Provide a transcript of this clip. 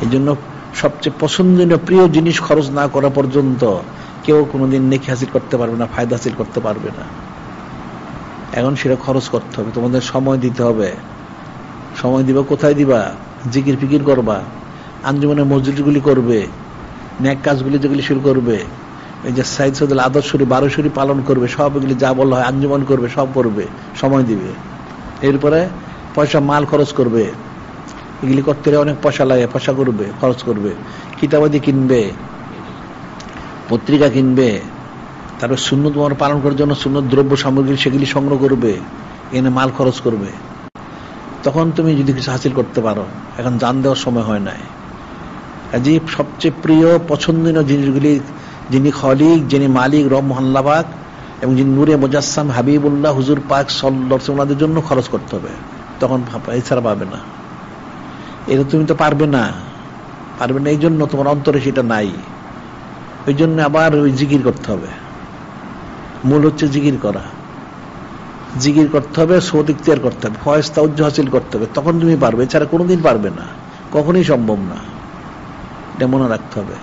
এই জন্য সবচেয়ে পছন্দনীয় প্রিয় জিনিস খরচ না করা পর্যন্ত কেউ কোনোদিন নেকি হাসিল করতে পারবে না, ফায়দা হাসিল করতে পারবে না। এখন সেটা খরচ করতে হবে, তোমাদের সময় দিতে হবে। সময় দিবা, কোথায় দিবা? জিকির ফিকির করবা, আঞ্জুমানের মসজিদগুলি করবে, ন্যাক কাজগুলি যেগুলি শুরু করবে, এই যে সাইদ সদুল আদর্শরী 12 শরী পালন করবে, সব এগুলি যা বলা হয় আঞ্জুমান করবে, সব করবে, সময় দিবে। এরপরে পয়সা মাল খরচ করবে, এগুলি করতে অনেক পয়সা লাগে, পয়সা করবে, খরচ করবে, কিতাবাদি কিনবে, পত্রিকা কিনবে, তারপর সুন্নত পালন করার জন্য সুন্নত দ্রব্য সামগ্রী সেগুলি সংগ্রহ করবে, এনে মাল খরচ করবে। তখন তুমি যদি কিছু হাসিল করতে পারো। এখন জান দেওয়ার সময় হয় নাই। কাজে সবচেয়ে প্রিয় পছন্দনীয় জিনিসগুলি যিনি খলিক, যিনি মালিক, রব মহল্লা পাক এবং যিনি নূরে মুজাসসাম হাবিবুল্লাহ হুজুর পাক সাল্লাল্লাহু আলাইহি ওয়াসাল্লামের জন্য খরচ করতে হবে। তখন এছাড়া পাবে না। এটা তুমি তো পারবে না, এই জন্য তোমার অন্তরে সেটা নাই। ওই জন্য আবার ওই জিকির করতে হবে। মূল হচ্ছে জিকির করা, জিকির করতে হবে, সৌত ইখতিয়ার করতে হবে, ফয়েজ তাওজ্জুহ হাসিল করতে হবে, তখন তুমি পারবে। এছাড়া কোনোদিন পারবে না, কখনোই সম্ভব না। এটা মনে রাখতে হবে।